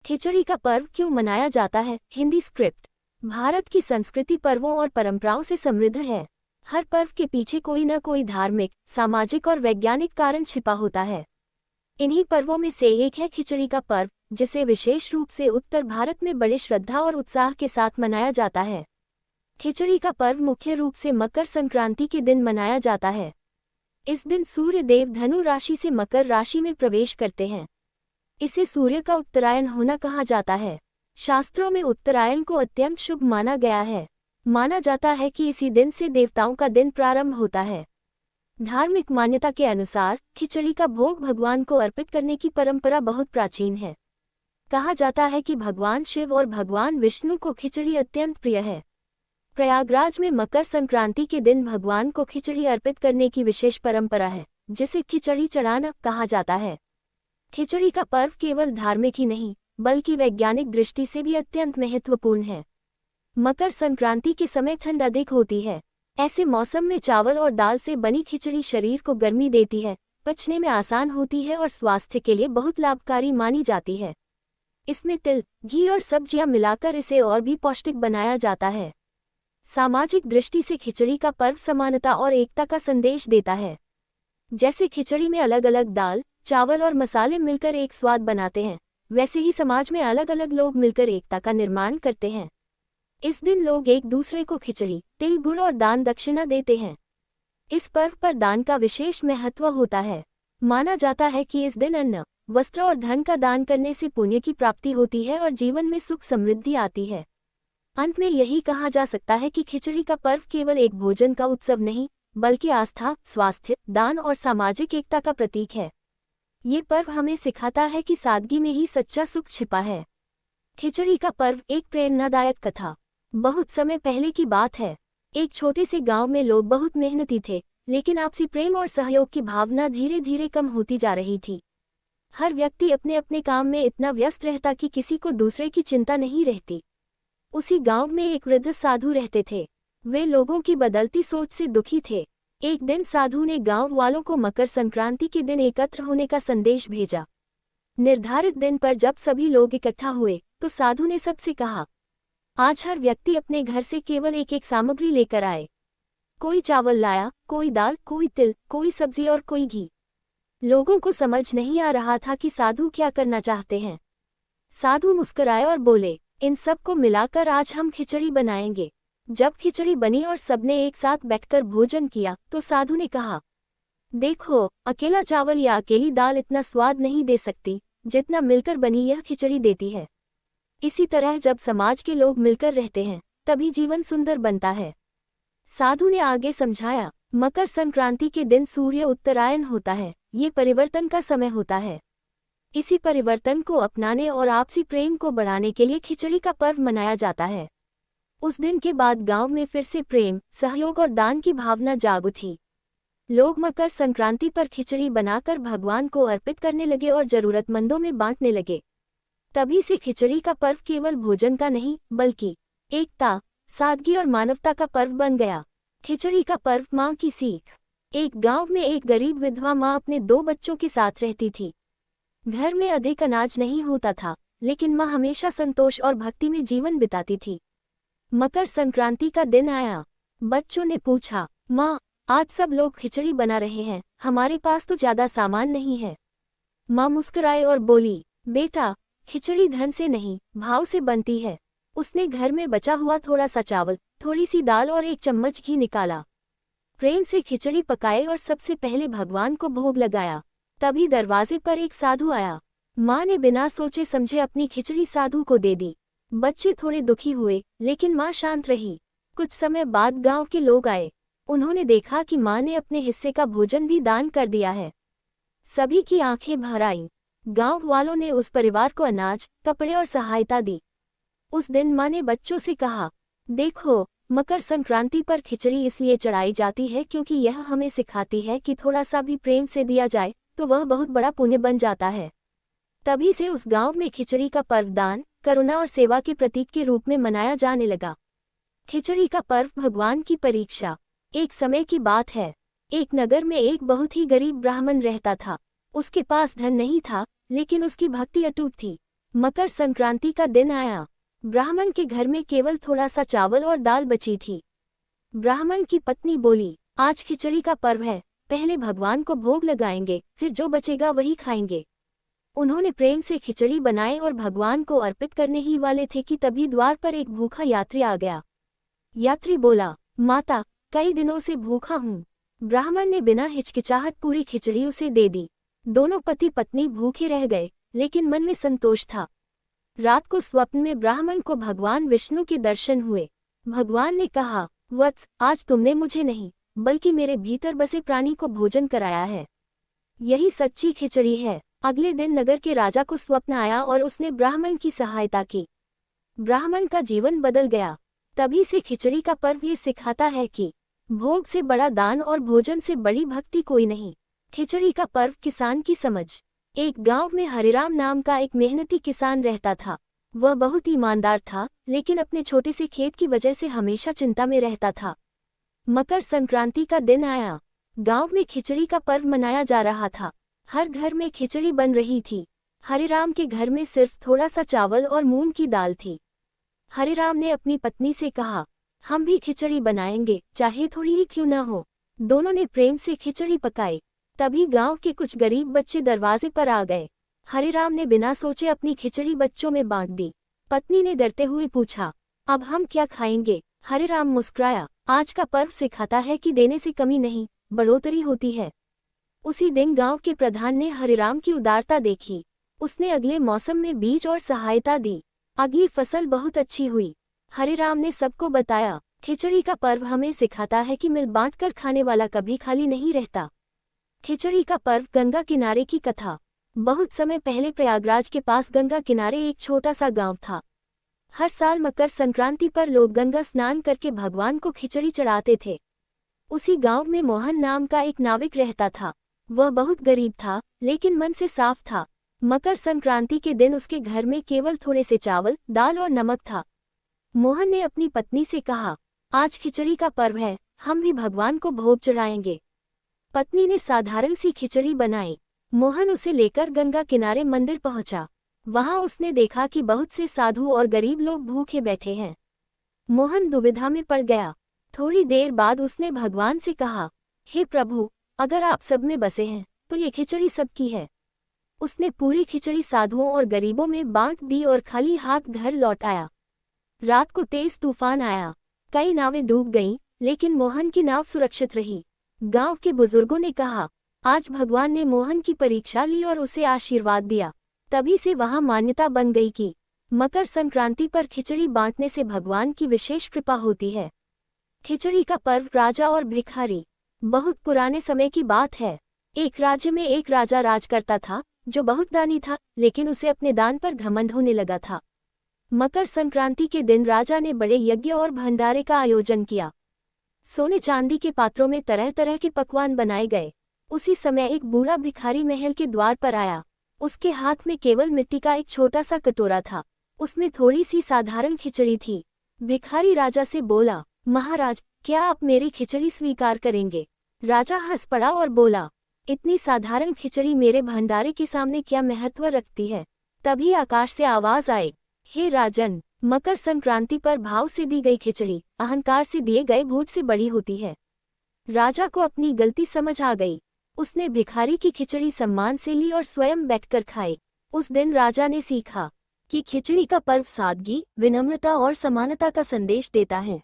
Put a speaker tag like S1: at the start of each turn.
S1: खिचड़ी का पर्व क्यों मनाया जाता है? हिंदी स्क्रिप्ट। भारत की संस्कृति पर्वों और परंपराओं से समृद्ध है। हर पर्व के पीछे कोई न कोई धार्मिक, सामाजिक और वैज्ञानिक कारण छिपा होता है। इन्हीं पर्वों में से एक है खिचड़ी का पर्व, जिसे विशेष रूप से उत्तर भारत में बड़े श्रद्धा और उत्साह के साथ मनाया जाता है। खिचड़ी का पर्व मुख्य रूप से मकर संक्रांति के दिन मनाया जाता है। इस दिन सूर्य देव धनु राशि से मकर राशि में प्रवेश करते हैं। इसे सूर्य का उत्तरायण होना कहा जाता है। शास्त्रों में उत्तरायण को अत्यंत शुभ माना गया है। माना जाता है कि इसी दिन से देवताओं का दिन प्रारंभ होता है। धार्मिक मान्यता के अनुसार खिचड़ी का भोग भगवान को अर्पित करने की परंपरा बहुत प्राचीन है। कहा जाता है कि भगवान शिव और भगवान विष्णु को खिचड़ी अत्यंत प्रिय है। प्रयागराज में मकर संक्रांति के दिन भगवान को खिचड़ी अर्पित करने की विशेष परंपरा है, जिसे खिचड़ी चढ़ाना कहा जाता है। खिचड़ी का पर्व केवल धार्मिक ही नहीं, बल्कि वैज्ञानिक दृष्टि से भी अत्यंत महत्वपूर्ण है। मकर संक्रांति के समय ठंड अधिक होती है। ऐसे मौसम में चावल और दाल से बनी खिचड़ी शरीर को गर्मी देती है, पचने में आसान होती है और स्वास्थ्य के लिए बहुत लाभकारी मानी जाती है। इसमें तिल, घी और सब्जियां मिलाकर इसे और भी पौष्टिक बनाया जाता है। सामाजिक दृष्टि से खिचड़ी का पर्व समानता और एकता का संदेश देता है। जैसे खिचड़ी में अलग अलग दाल, चावल और मसाले मिलकर एक स्वाद बनाते हैं, वैसे ही समाज में अलग अलग लोग मिलकर एकता का निर्माण करते हैं। इस दिन लोग एक दूसरे को खिचड़ी, तिल, गुड़ और दान दक्षिणा देते हैं। इस पर्व पर दान का विशेष महत्व होता है। माना जाता है कि इस दिन अन्न, वस्त्र और धन का दान करने से पुण्य की प्राप्ति होती है और जीवन में सुख समृद्धि आती है। अंत में यही कहा जा सकता है कि खिचड़ी का पर्व केवल एक भोजन का उत्सव नहीं, बल्कि आस्था, स्वास्थ्य, दान और सामाजिक एकता का प्रतीक है। ये पर्व हमें सिखाता है कि सादगी में ही सच्चा सुख छिपा है। खिचड़ी का पर्व एक प्रेरणादायक कथा। बहुत समय पहले की बात है। एक छोटे से गांव में लोग बहुत मेहनती थे, लेकिन आपसी प्रेम और सहयोग की भावना धीरे धीरे कम होती जा रही थी। हर व्यक्ति अपने अपने काम में इतना व्यस्त रहता कि किसी को दूसरे की चिंता नहीं रहती। उसी गांव में एक वृद्ध साधु रहते थे। वे लोगों की बदलती सोच से दुखी थे। एक दिन साधु ने गांव वालों को मकर संक्रांति के दिन एकत्र होने का संदेश भेजा। निर्धारित दिन पर जब सभी लोग इकट्ठा हुए, तो साधु ने सबसे कहा, आज हर व्यक्ति अपने घर से केवल एक एक सामग्री लेकर आए। कोई चावल लाया, कोई दाल, कोई तिल, कोई सब्जी और कोई घी। लोगों को समझ नहीं आ रहा था कि साधु क्या करना चाहते हैं। साधु मुस्कुराए और बोले, इन सब को मिलाकर आज हम खिचड़ी बनाएंगे। जब खिचड़ी बनी और सबने एक साथ बैठकर भोजन किया, तो साधु ने कहा, देखो, अकेला चावल या अकेली दाल इतना स्वाद नहीं दे सकती, जितना मिलकर बनी यह खिचड़ी देती है। इसी तरह जब समाज के लोग मिलकर रहते हैं, तभी जीवन सुंदर बनता है। साधु ने आगे समझाया, मकर संक्रांति के दिन सूर्य उत्तरायण होता है। ये परिवर्तन का समय होता है। इसी परिवर्तन को अपनाने और आपसी प्रेम को बढ़ाने के लिए खिचड़ी का पर्व मनाया जाता है। उस दिन के बाद गांव में फिर से प्रेम, सहयोग और दान की भावना जाग उठी। लोग मकर संक्रांति पर खिचड़ी बनाकर भगवान को अर्पित करने लगे और जरूरतमंदों में बांटने लगे। तभी से खिचड़ी का पर्व केवल भोजन का नहीं, बल्कि एकता, सादगी और मानवता का पर्व बन गया। खिचड़ी का पर्व माँ की सीख। एक गांव में एक गरीब विधवा माँ अपने 2 बच्चों के साथ रहती थी। घर में अधिक अनाज नहीं होता था, लेकिन माँ हमेशा संतोष और भक्ति में जीवन बिताती थी। मकर संक्रांति का दिन आया। बच्चों ने पूछा, माँ, आज सब लोग खिचड़ी बना रहे हैं, हमारे पास तो ज्यादा सामान नहीं है। माँ मुस्कुराए और बोली, बेटा, खिचड़ी धन से नहीं, भाव से बनती है। उसने घर में बचा हुआ थोड़ा सा चावल, थोड़ी सी दाल और 1 चम्मच घी निकाला। प्रेम से खिचड़ी पकाए और सबसे पहले भगवान को भोग लगाया। तभी दरवाजे पर एक साधु आया। माँ ने बिना सोचे समझे अपनी खिचड़ी साधु को दे दी। बच्चे थोड़े दुखी हुए, लेकिन माँ शांत रही। कुछ समय बाद गांव के लोग आए। उन्होंने देखा कि माँ ने अपने हिस्से का भोजन भी दान कर दिया है। सभी की आंखें भर आईं। गांव वालों ने उस परिवार को अनाज, कपड़े और सहायता दी। उस दिन माँ ने बच्चों से कहा, देखो, मकर संक्रांति पर खिचड़ी इसलिए चढ़ाई जाती है क्योंकि यह हमें सिखाती है कि थोड़ा सा भी प्रेम से दिया जाए तो वह बहुत बड़ा पुण्य बन जाता है। तभी से उस गांव में खिचड़ी का पर्व दान, करुणा और सेवा के प्रतीक के रूप में मनाया जाने लगा। खिचड़ी का पर्व भगवान की परीक्षा। एक समय की बात है। एक नगर में एक बहुत ही गरीब ब्राह्मण रहता था। उसके पास धन नहीं था, लेकिन उसकी भक्ति अटूट थी। मकर संक्रांति का दिन आया। ब्राह्मण के घर में केवल थोड़ा सा चावल और दाल बची थी। ब्राह्मण की पत्नी बोली, आज खिचड़ी का पर्व है, पहले भगवान को भोग लगाएंगे, फिर जो बचेगा वही खाएंगे। उन्होंने प्रेम से खिचड़ी बनाए और भगवान को अर्पित करने ही वाले थे कि तभी द्वार पर एक भूखा यात्री आ गया। यात्री बोला, माता, कई दिनों से भूखा हूँ। ब्राह्मण ने बिना हिचकिचाहट पूरी खिचड़ी उसे दे दी। दोनों पति पत्नी भूखे रह गए, लेकिन मन में संतोष था। रात को स्वप्न में ब्राह्मण को भगवान विष्णु के दर्शन हुए। भगवान ने कहा, वत्स, आज तुमने मुझे नहीं बल्कि मेरे भीतर बसे प्राणी को भोजन कराया है। यही सच्ची खिचड़ी है। अगले दिन नगर के राजा को स्वप्न आया और उसने ब्राह्मण की सहायता की। ब्राह्मण का जीवन बदल गया। तभी से खिचड़ी का पर्व ये सिखाता है कि भोग से बड़ा दान और भोजन से बड़ी भक्ति कोई नहीं। खिचड़ी का पर्व किसान की समझ। एक गांव में हरिराम नाम का एक मेहनती किसान रहता था। वह बहुत ईमानदार था, लेकिन अपने छोटे से खेत की वजह से हमेशा चिंता में रहता था। मकर संक्रांति का दिन आया। गांव में खिचड़ी का पर्व मनाया जा रहा था। हर घर में खिचड़ी बन रही थी। हरिराम के घर में सिर्फ थोड़ा सा चावल और मूंग की दाल थी। हरिराम ने अपनी पत्नी से कहा, हम भी खिचड़ी बनाएंगे, चाहे थोड़ी ही क्यों न हो। दोनों ने प्रेम से खिचड़ी पकाई। तभी गांव के कुछ गरीब बच्चे दरवाजे पर आ गए। हरिराम ने बिना सोचे अपनी खिचड़ी बच्चों में बांट दी। पत्नी ने डरते हुए पूछा, अब हम क्या खाएंगे? हरिराम मुस्कुराया, आज का पर्व सिखाता है कि देने से कमी नहीं, बढ़ोतरी होती है। उसी दिन गांव के प्रधान ने हरिराम की उदारता देखी। उसने अगले मौसम में बीज और सहायता दी। अगली फसल बहुत अच्छी हुई। हरिराम ने सबको बताया, खिचड़ी का पर्व हमें सिखाता है कि मिल बांटकर खाने वाला कभी खाली नहीं रहता। खिचड़ी का पर्व गंगा किनारे की कथा। बहुत समय पहले प्रयागराज के पास गंगा किनारे एक छोटा सा गांव था। हर साल मकर संक्रांति पर लोग गंगा स्नान करके भगवान को खिचड़ी चढ़ाते थे। उसी गांव में मोहन नाम का एक नाविक रहता था। वह बहुत गरीब था, लेकिन मन से साफ था। मकर संक्रांति के दिन उसके घर में केवल थोड़े से चावल, दाल और नमक था। मोहन ने अपनी पत्नी से कहा, आज खिचड़ी का पर्व है, हम भी भगवान को भोग चढ़ाएंगे। पत्नी ने साधारण सी खिचड़ी बनाई। मोहन उसे लेकर गंगा किनारे मंदिर पहुंचा। वहां उसने देखा कि बहुत से साधु और गरीब लोग भूखे बैठे हैं। मोहन दुविधा में पड़ गया। थोड़ी देर बाद उसने भगवान से कहा, हे प्रभु, अगर आप सब में बसे हैं तो ये खिचड़ी सबकी है। उसने पूरी खिचड़ी साधुओं और गरीबों में बांट दी और खाली हाथ घर लौट आया। रात को तेज तूफान आया। कई नावें डूब गईं, लेकिन मोहन की नाव सुरक्षित रही। गांव के बुजुर्गों ने कहा, आज भगवान ने मोहन की परीक्षा ली और उसे आशीर्वाद दिया। तभी से वहां मान्यता बन गई कि मकर संक्रांति पर खिचड़ी बांटने से भगवान की विशेष कृपा होती है। खिचड़ी का पर्व राजा और भिखारी। बहुत पुराने समय की बात है। एक राज्य में एक राजा राज करता था, जो बहुत दानी था, लेकिन उसे अपने दान पर घमंड होने लगा था। मकर संक्रांति के दिन राजा ने बड़े यज्ञ और भंडारे का आयोजन किया। सोने चांदी के पात्रों में तरह तरह के पकवान बनाए गए। उसी समय एक बूढ़ा भिखारी महल के द्वार पर आया। उसके हाथ में केवल मिट्टी का एक छोटा सा कटोरा था। उसमें थोड़ी सी साधारण खिचड़ी थी। भिखारी राजा से बोला, महाराज, क्या आप मेरी खिचड़ी स्वीकार करेंगे? राजा हंस पड़ा और बोला, इतनी साधारण खिचड़ी मेरे भंडारे के सामने क्या महत्व रखती है? तभी आकाश से आवाज आई, हे राजन, मकर संक्रांति पर भाव से दी गई खिचड़ी अहंकार से दिए गए भोज से बड़ी होती है। राजा को अपनी गलती समझ आ गई। उसने भिखारी की खिचड़ी सम्मान से ली और स्वयं बैठकर खाई। उस दिन राजा ने सीखा कि खिचड़ी का पर्व सादगी, विनम्रता और समानता का संदेश देता है।